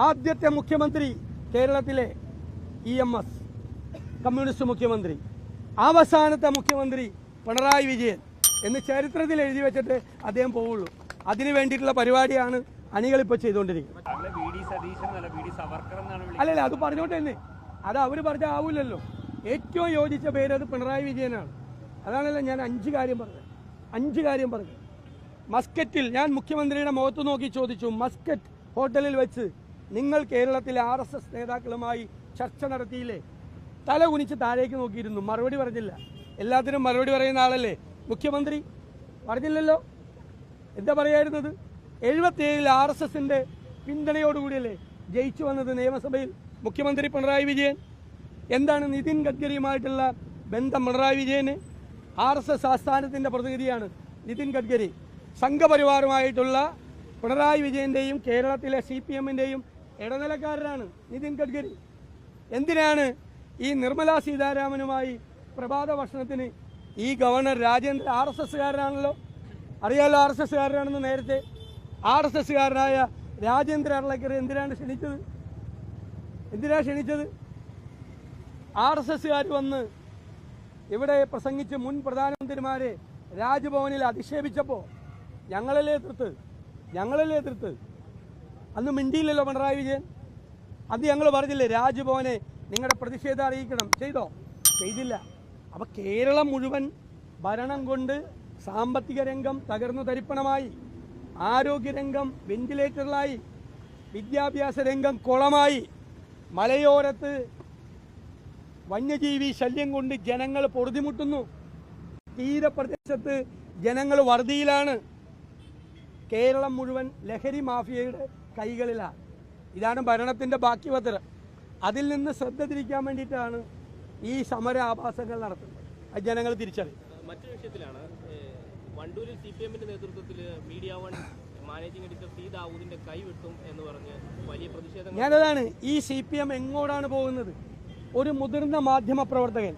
ആദ്യത്തെ മുഖ്യമന്ത്രി കേരളത്തിലെ EMS കമ്മ്യൂണിസ്റ്റ് മുഖ്യമന്ത്രി, അവസാനത്തെ മുഖ്യമന്ത്രി പിണറായി വിജയൻ എന്ന് ചരിത്രത്തിൽ എഴുതി വെച്ചിട്ട് അദ്ദേഹം പോവുള്ളൂ. അതിനു വേണ്ടിയിട്ടുള്ള പരിപാടിയാണ് അണികളിപ്പോൾ ചെയ്തുകൊണ്ടിരിക്കുന്നത്. അല്ലല്ല, അത് പറഞ്ഞോട്ടെ തന്നെ, അത് അവർ പറഞ്ഞാൽ ആവില്ലല്ലോ. ഏറ്റവും യോജിച്ച പേര് അത് പിണറായി വിജയനാണ്. അതാണല്ലോ ഞാൻ 5 കാര്യം പറഞ്ഞു. മസ്കറ്റിൽ ഞാൻ മുഖ്യമന്ത്രിയുടെ മുഖത്ത് നോക്കി ചോദിച്ചു, മസ്കറ്റ് ഹോട്ടലിൽ വെച്ച് നിങ്ങൾ കേരളത്തിലെ RSS നേതാക്കളുമായി ചർച്ച നടത്തിയില്ലേ? തല കുനിച്ച് താഴേക്ക് നോക്കിയിരുന്നു, മറുപടി പറഞ്ഞില്ല. എല്ലാത്തിനും മറുപടി പറയുന്ന ആളല്ലേ മുഖ്യമന്ത്രി, പറഞ്ഞില്ലല്ലോ. എന്താ പറയായിരുന്നത്? 77 RSSന്റെ പിന്തുണയോടുകൂടിയല്ലേ ജയിച്ചു വന്നത് നിയമസഭയിൽ മുഖ്യമന്ത്രി പിണറായി വിജയൻ. എന്താണ് നിതിൻ ഗഡ്കരിയുമായിട്ടുള്ള ബന്ധം? പിണറായി വിജയന് RSS ആസ്ഥാനത്തിൻ്റെ പ്രതിനിധിയാണ് നിതിൻ ഗഡ്കരി. സംഘപരിവാറുമായിട്ടുള്ള പിണറായി വിജയൻ്റെയും കേരളത്തിലെ CPMൻ്റെയും ഇടനിലക്കാരനാണ് നിതിൻ ഗഡ്കരി. എന്തിനാണ് ഈ നിർമ്മല സീതാരാമനുമായി പ്രഭാത ഭക്ഷണത്തിന് ഈ ഗവർണർ രാജേന്ദ്ര RSSകാരനാണല്ലോ, അറിയാലോ RSSകാരനാണെന്ന് നേരത്തെ. RSSകാരനായ രാജേന്ദ്ര അർളക്കർ എന്തിനാണ് ക്ഷണിച്ചത്? RSSകാർ വന്ന് ഇവിടെ പ്രസംഗിച്ച് മുൻ പ്രധാനമന്ത്രിമാരെ രാജ്ഭവനിൽ അധിക്ഷേപിച്ചപ്പോൾ ഞങ്ങളല്ലേ എതിർത്ത്? അന്ന് മിണ്ടിയില്ലല്ലോ പിണറായി വിജയൻ. അത് ഞങ്ങൾ പറഞ്ഞില്ലേ രാജ്ഭവനെ നിങ്ങളുടെ പ്രതിഷേധം അറിയിക്കണം, ചെയ്തില്ല. അപ്പോൾ കേരളം മുഴുവൻ ഭരണം കൊണ്ട് സാമ്പത്തിക രംഗം തകർന്നു തരിപ്പണമായി, ആരോഗ്യരംഗം വെന്റിലേറ്ററിലായി, വിദ്യാഭ്യാസ രംഗം കുളമായി, മലയോരത്ത് വന്യജീവി ശല്യം കൊണ്ട് ജനങ്ങൾ പൊറുതിമുട്ടുന്നു, തീരപ്രദേശത്ത് ജനങ്ങൾ വറുതിയിലാണ്, കേരളം മുഴുവൻ ലഹരി മാഫിയയുടെ കൈകളിലാണ്. ഇതാണ് ഭരണത്തിൻ്റെ ബാക്കി പത്രം. അതിൽ നിന്ന് ശ്രദ്ധ തിരിക്കാൻ വേണ്ടിയിട്ടാണ് ഈ സമര ആഭാസങ്ങൾ നടത്തുന്നത്. അത് ജനങ്ങൾ തിരിച്ചറിയും. മറ്റൊരു വിഷയത്തിലാണ്, വണ്ടൂരിൽ CPMന്റെ നേതൃത്വത്തിൽ media one managing editor C ദാവൂദിന്റെ കൈവെട്ടും എന്ന് പറഞ്ഞ് വലിയ പ്രതിഷേധം. ഞാനതാണ്, ഈ CPM എങ്ങോട്ടാണ് പോകുന്നത്? ഒരു മുതിർന്ന മാധ്യമ പ്രവർത്തകൻ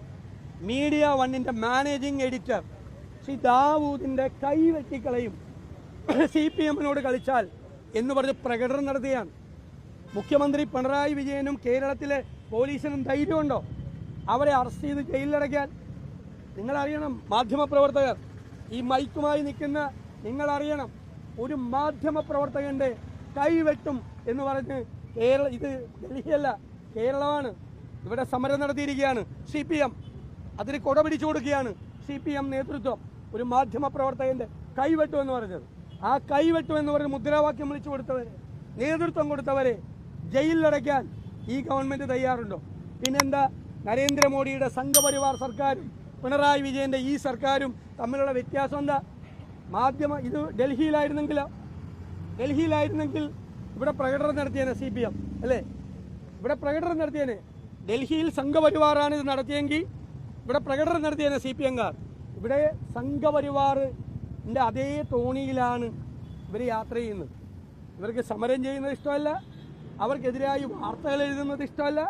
മീഡിയ വണ്ണിൻ്റെ മാനേജിംഗ് എഡിറ്റർ ശ്രീ ദാവൂദിൻ്റെ കൈ വെട്ടിക്കളയും CPMനോട് കളിച്ചാൽ എന്ന് പറഞ്ഞ് പ്രകടനം നടത്തുകയാണ്. മുഖ്യമന്ത്രി പിണറായി വിജയനും കേരളത്തിലെ പോലീസിനും ധൈര്യമുണ്ടോ അവരെ അറസ്റ്റ് ചെയ്ത് ജയിലിലടയ്ക്കാൻ? നിങ്ങളറിയണം, മാധ്യമപ്രവർത്തകർ, ഈ മൈക്കുമായി നിൽക്കുന്ന നിങ്ങളറിയണം, ഒരു മാധ്യമപ്രവർത്തകൻ്റെ കൈവെട്ടും എന്ന് പറഞ്ഞ് ഇത് ഡൽഹിയല്ല, കേരളമാണ്. ഇവിടെ സമരം നടത്തിയിരിക്കുകയാണ് CPM. അതിന് കൊട പിടിച്ചു കൊടുക്കുകയാണ് CPM നേതൃത്വം. ഒരു മാധ്യമപ്രവർത്തകൻ്റെ കൈവെട്ടും എന്ന് പറഞ്ഞത്, ആ കൈവെട്ടും എന്ന് പറഞ്ഞ് മുദ്രാവാക്യം വിളിച്ചു കൊടുത്തവരെ, നേതൃത്വം കൊടുത്തവരെ ജയിലിലടയ്ക്കാൻ ഈ ഗവൺമെൻറ് തയ്യാറുണ്ടോ? പിന്നെന്താ നരേന്ദ്രമോദിയുടെ സംഘപരിവാർ സർക്കാരും പിണറായി വിജയൻ്റെ ഈ സർക്കാരും തമ്മിലുള്ള വ്യത്യാസം എന്താ? ഇത് ഡൽഹിയിലായിരുന്നെങ്കിൽ ഇവിടെ പ്രകടനം നടത്തിയേനെ CPM അല്ലേ? ഇവിടെ പ്രകടനം നടത്തിയേനെ. ഡൽഹിയിൽ സംഘപരിവാറാണ് ഇത് നടത്തിയെങ്കിൽ ഇവിടെ പ്രകടനം നടത്തിയേനെ CPMകാർ. ഇവിടെ സംഘപരിവാറിൻ്റെ അതേ തോണിയിലാണ് ഇവർ യാത്ര ചെയ്യുന്നത്. ഇവർക്ക് സമരം ചെയ്യുന്നത് ഇഷ്ടമല്ല, അവർക്കെതിരായി വാർത്തകൾ എഴുതുന്നത് ഇഷ്ടമല്ല.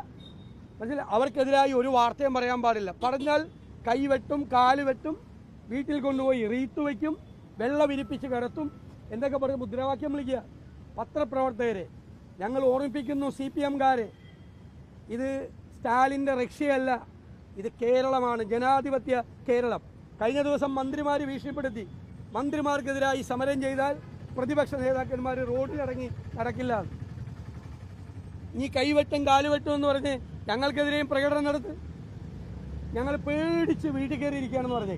മനസ്സിലായി? അവർക്കെതിരായി ഒരു വാർത്തയും പറയാൻ പാടില്ല. പറഞ്ഞാൽ കൈവെട്ടും, കാല് വെട്ടും, വീട്ടിൽ കൊണ്ടുപോയി റീത്ത് വയ്ക്കും, വെള്ള വിരിപ്പിച്ച് കിടത്തും, എന്തൊക്കെ പറഞ്ഞ് മുദ്രാവാക്യം വിളിക്കുക. പത്രപ്രവർത്തകരെ ഞങ്ങൾ ഓർമ്മിപ്പിക്കുന്നു, CPMകാരെ, ഇത് സ്റ്റാലിൻ്റെ റഷ്യയല്ല, ഇത് കേരളമാണ്, ജനാധിപത്യ കേരളം. കഴിഞ്ഞ ദിവസം മന്ത്രിമാർ ഭീഷണിപ്പെടുത്തി, മന്ത്രിമാർക്കെതിരായി സമരം ചെയ്താൽ പ്രതിപക്ഷ നേതാക്കന്മാർ റോഡിലിറങ്ങി നടക്കില്ല. ഇനി കൈവെട്ടും കാലുവെട്ടും എന്ന് പറഞ്ഞ് ഞങ്ങൾക്കെതിരെയും പ്രകടനം നടത്ത്. ഞങ്ങൾ പേടിച്ച് വീട്ടിൽ കയറിയിരിക്കുകയാണെന്ന് പറഞ്ഞേ,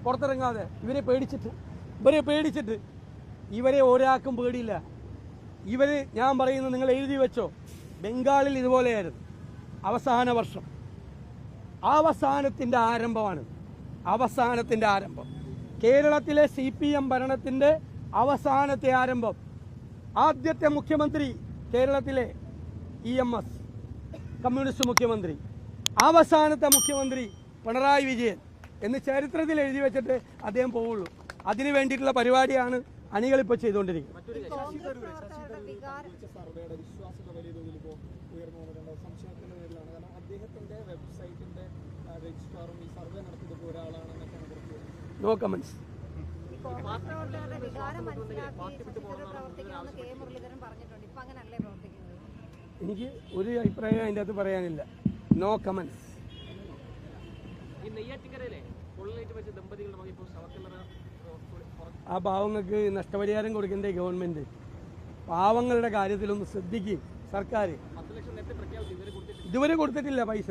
പുറത്തിറങ്ങാതെ. ഇവരെ പേടിച്ചിട്ട് ഇവരെ ഒരാൾക്കും പേടിയില്ല. ഞാൻ പറയുന്നത് നിങ്ങൾ എഴുതി വെച്ചോ, ബംഗാളിൽ ഇതുപോലെയായിരുന്നു. അവസാന വർഷം, അവസാനത്തിൻ്റെ ആരംഭം. കേരളത്തിലെ CPM ഭരണത്തിൻ്റെ അവസാനത്തെ ആരംഭം. ആദ്യത്തെ മുഖ്യമന്ത്രി കേരളത്തിലെ EMS കമ്മ്യൂണിസ്റ്റ് മുഖ്യമന്ത്രി, അവസാനത്തെ മുഖ്യമന്ത്രി പിണറായി വിജയൻ എന്ന് ചരിത്രത്തിൽ എഴുതി വെച്ചിട്ട് അദ്ദേഹം പോവുള്ളൂ. അതിനു വേണ്ടിയിട്ടുള്ള പരിപാടിയാണ് അണികളിപ്പോൾ ചെയ്തുകൊണ്ടിരിക്കുന്നത്. No comments. പ്രവർത്തകരുടെ വികാരം മനസ്സിലാക്കി പ്രവർത്തിക്കണമെന്ന് കെ മുരളീധരൻ പറഞ്ഞിട്ടുണ്ട്. ഇപ്പൊ അങ്ങനല്ലേ പ്രവർത്തിക്കുന്നത്? എനിക്ക് ഒരു അഭിപ്രായം അതിൻ്റെ അകത്ത് പറയാനില്ല. No comments. ഈ നെയ്യാറ്റിൻകരയിലെ പൊള്ളലേറ്റ് വെച്ച ദമ്പതികളുടെ മകൻ ഇപ്പോൾ ശവക്കല്ലറ ആ പാവങ്ങൾക്ക് നഷ്ടപരിഹാരം കൊടുക്കേണ്ടേ ഗവൺമെൻറ്? പാവങ്ങളുടെ കാര്യത്തിലൊന്ന് ശ്രദ്ധിക്കുക സർക്കാർ. 10 ലക്ഷം നേരത്തെ പ്രഖ്യാപിച്ചു, ഇതുവരെ കൊടുത്തിട്ടില്ല പൈസ.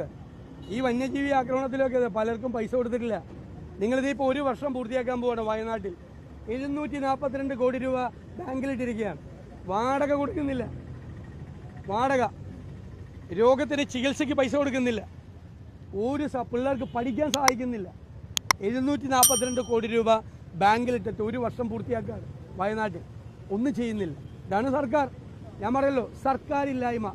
ഈ വന്യജീവി ആക്രമണത്തിലൊക്കെ പലർക്കും പൈസ കൊടുത്തിട്ടില്ല. നിങ്ങളിതിപ്പോൾ 1 വർഷം പൂർത്തിയാക്കാൻ പോവാണ്. വയനാട്ടിൽ 742 കോടി രൂപ ബാങ്കിലിട്ടിരിക്കുകയാണ്. വാടക കൊടുക്കുന്നില്ല. വാടക, രോഗത്തിന് ചികിത്സയ്ക്ക് പൈസ കൊടുക്കുന്നില്ല. പിള്ളേർക്ക് പഠിക്കാൻ സഹായിക്കുന്നില്ല. 742 കോടി രൂപ ബാങ്കിലിട്ടിട്ട് 1 വർഷം പൂർത്തിയാക്കാണ് വയനാട്ടിൽ. ഒന്നും ചെയ്യുന്നില്ല. ഇതാണ് സർക്കാർ. ഞാൻ പറയല്ലോ, സർക്കാരില്ലായ്മ.